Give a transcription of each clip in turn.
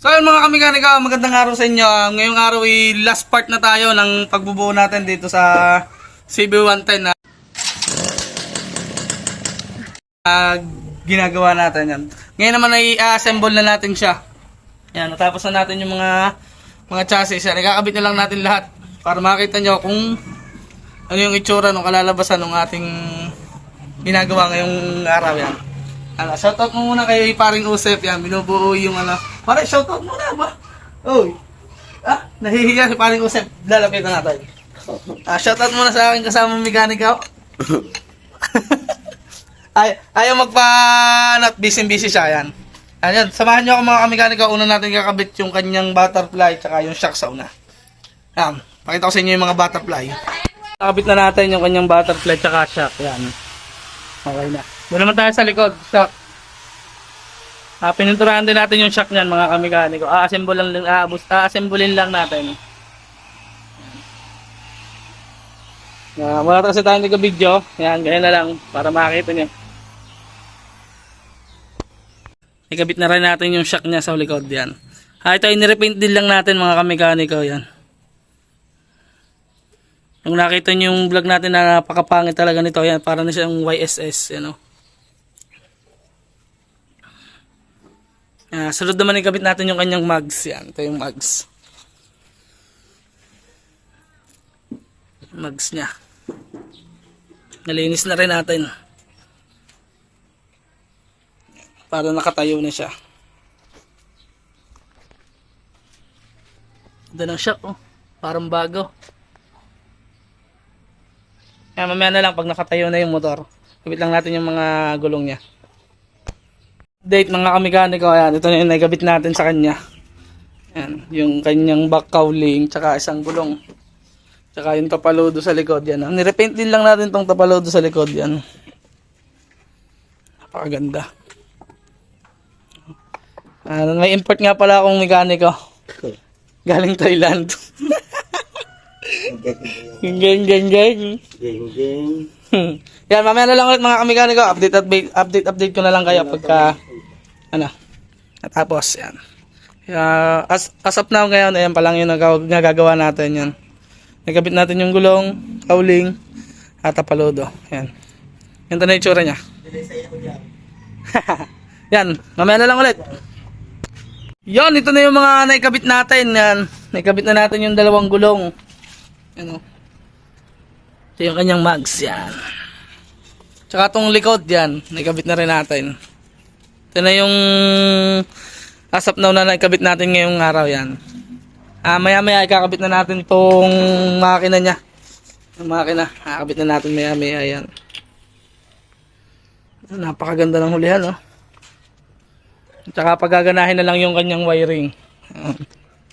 So ayun mga kamekanika, magandang araw sa inyo. Ngayong araw ay last part na tayo ng pagbubuo natin dito sa CB110 na ginagawa natin yan. Ngayon naman ay assemble na natin siya. Yan, natapos na natin yung mga chassis. Yan, ikakabit na lang natin lahat para makita nyo kung ano yung itsura ng kalalabasan ng ating ginagawa ngayong araw yan. Shoutout mo muna kay paring Usep yan, binubuo yung Pare, shoutout muna ba? Oy. Nahihiya si paring Usep. Lalapitan natin. Shoutout muna sa akin kasamang mekaniko. Ayaw busy siya yan. Ayan, samahan niyo ako mga kamekaniko. Una natin kakabit yung kanyang butterfly tsaka yung shock sa una. Ayan, pakita ko sa inyo yung mga butterfly. Kakabit na natin yung kanyang butterfly tsaka shock. Ayan. Okay na. Doon naman tayo sa likod. Shock. Pininturahan din natin yung shock niyan mga kamekaniko. Assemblein lang natin. Wala kasi tayong nag-video. Yan, ganyan na lang para makita niyo. Ikabit na rin natin yung shock niya sa likod yan. Ito ay nirepaint din lang natin mga kamekaniko yan. Yung nakita niyo yung vlog natin na napakapangit talaga nito yan, para na siyang YSS, you know. Sunod naman ikabit natin yung kanyang mugs yan. Ito yung mugs. Mugs niya. Nalinis na rin natin. Para nakatayo na siya. Ganda ng shock, oh. Parang bago. Mamaya na lang pag nakatayo na yung motor. Kabit lang natin yung mga gulong niya. Update mga kamekaniko. Ayan, ito na yung nagabit natin sa kanya. Ayan, yung kanyang back cowling tsaka isang gulong. Tsaka yung tapalodo sa likod yan. Nirepaint din lang natin tong tapalodo sa likod yan. Napakaganda. May import nga pala akong mekaniko. Galing Thailand. Geng. Yan, mamaya na lang ulit mga kamekaniko. Update ko na lang kayo pagka natapos yan. As of now ngayon, ayan pa lang yung nagagawa natin yan. Nagkabit natin yung gulong, cowling, at tapalodo. Yan. Yan na yung tsura niya. Yan, mamaya na lang ulit. Yan, ito na yung mga naikabit natin. Yan, naikabit na natin yung dalawang gulong. Yan o. Ito yung kanyang mugs. Yan. Tsaka itong likod, yan. Naikabit na rin natin. Ito na yung as of now na naikabit natin ngayong araw. Yan. Maya-maya ikakabit na natin itong makina niya. Yung makina, kakabit na natin maya-maya. Yan. Napakaganda ng hulihan, no? Tsaka pagaganahin na lang yung kanyang wiring.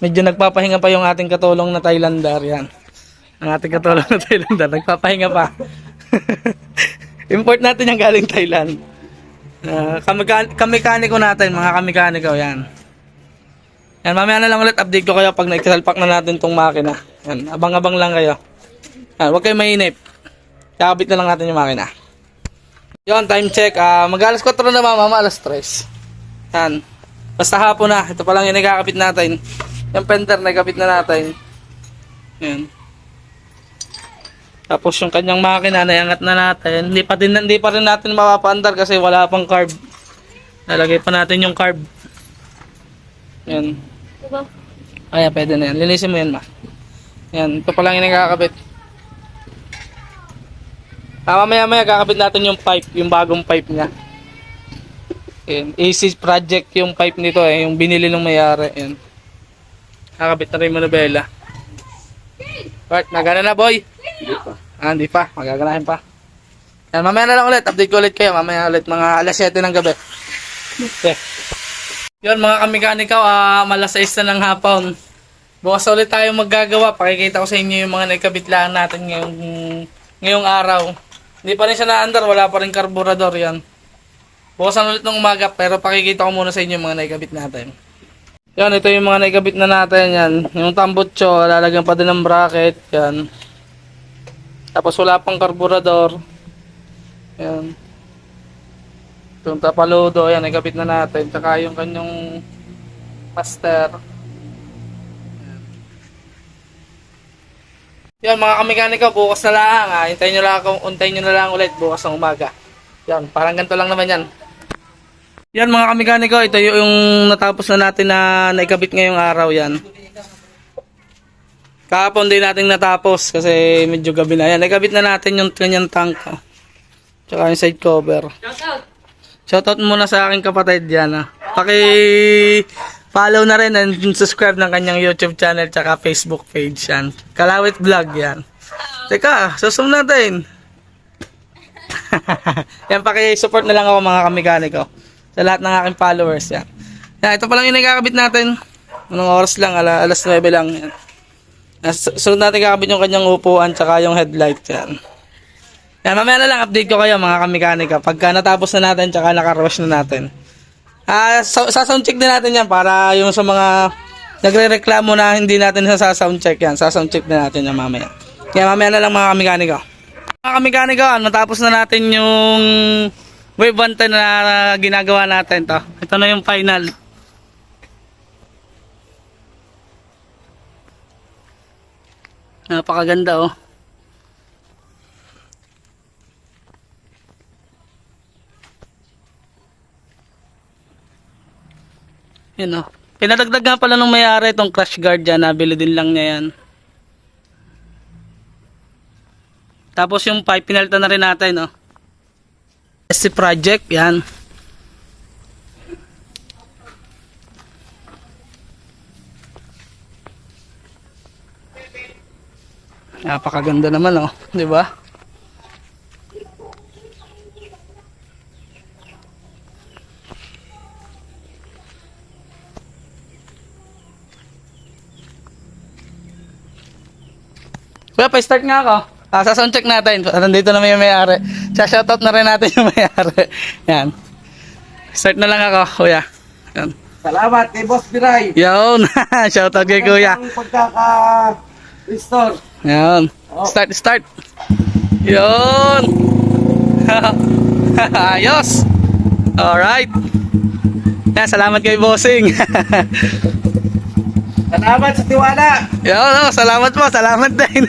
Medyo nagpapahinga pa yung ating katulong na Thailander. Yan. Ang ating katulong na Thailander, nagpapahinga pa. Import natin yung galing Thailand. Kamekaniko natin, mga kamekaniko. Yan. Yan, mamaya na lang ulit update ko kayo pag nagsasalpak na natin tong makina. Yan, abang-abang lang kayo. Yan, huwag kayo mainip. Kakabit na lang natin yung makina. Yon, time check. Mag-alas 4 na mama, alas 3. Yan. Basta hapon na. Ito pa lang yung nagkakabit natin. Yung fender, nagkabit na natin. Yan. Tapos yung kanyang makina, naiangat na natin. Hindi pa rin natin mapapaandar kasi wala pang carb. Nalagay pa natin yung carb. Yan. Diba? Ayan, pwede na yan. Linisin mo yan, ma. Yan. Ito pa lang yung nagkakabit. Mamaya kakabit natin yung pipe. Yung bagong pipe niya. Yan. AC project yung pipe nito eh. Yung binili ng mayari. Yan. Kakabit na rin yung manubela. Right, nagana na boy. Hindi pa. Magaganahin pa. Yan, mamaya na lang ulit. Update ko ulit kayo. Mamaya ulit mga alas 7 ng gabi. Okay. Yun mga kamekaniko, malas 6 na ng hapon. Bukas ulit tayo maggagawa. Pakikita ko sa inyo yung mga nagkabitlaan natin ngayong araw. Hindi pa rin siya naandar, wala pa rin karburador yan. Bukas ulit ng umaga, pero pakikita ko muna sa inyo yung mga naikabit natin. Yan, ito yung mga naikabit na natin yan. Yung tambutso, lalagyan pa din ng bracket. Yan. Tapos wala pang karburador. Yan. Yung tapaludo, ayan, ikabit na natin. Tsaka yung kanyang Master. Yan mga kamekaniko, bukas na lang. Untayin nyo na lang ulit bukas ng umaga. Yan, parang ganito lang naman yan. Yan mga kamekaniko, ito yung natapos na natin na naikabit ngayong araw yan. Kahapon din natin natapos kasi medyo gabi na. Yan, naikabit na natin yung kanyang tank. Tsaka yung side cover. Shoutout muna sa aking kapatid yan. Paki-follow na rin and subscribe ng kanyang YouTube channel tsaka Facebook page yan. Kalawit Vlog yan. Teka, susum natin. Yan, paki-support na lang ako mga kamekaniko. Sa lahat ng aking followers yan. Yan, ito pa lang yung nakakabit natin. Anong oras lang, alas 9 lang yan. Sunod natin kakabit yung kanyang upuan tsaka yung headlight yan. Yan, mamaya na lang update ko kayo mga kamekanika pagka natapos na natin tsaka nakarush na natin. Sa sound check din natin yan para yung sa mga nagre-reklamo na hindi natin sa sound check yan. Sa sound check din natin yan mamaya. Yan, mamaya na lang mga kamekanika. Mga kamekanika, natapos na natin yung wave 110 na ginagawa natin to. Ito na yung final. Napakaganda oh. Yun oh. Pinadagdag nga pala nung may-ari itong crash guard dyan. Nabili din lang niya yan. Tapos yung pipe pinalitan na rin natin oh. SC project yan. Napakaganda naman oh, 'di ba? Kuya, pa-start nga ako. Sa-sound check natin. Nandito na may may-ari. Shoutout na rin natin yung may-ari. Yan. Start na lang ako, kuya. Yan. Salamat kay Boss Biray. Yun. Shoutout kay kuya. Ang pagkaka-restore. Yan. Start. Yun. Ayos. Alright. Yan, salamat kay Bossing. Salamat sa tiwala. Yun, salamat po. Salamat din.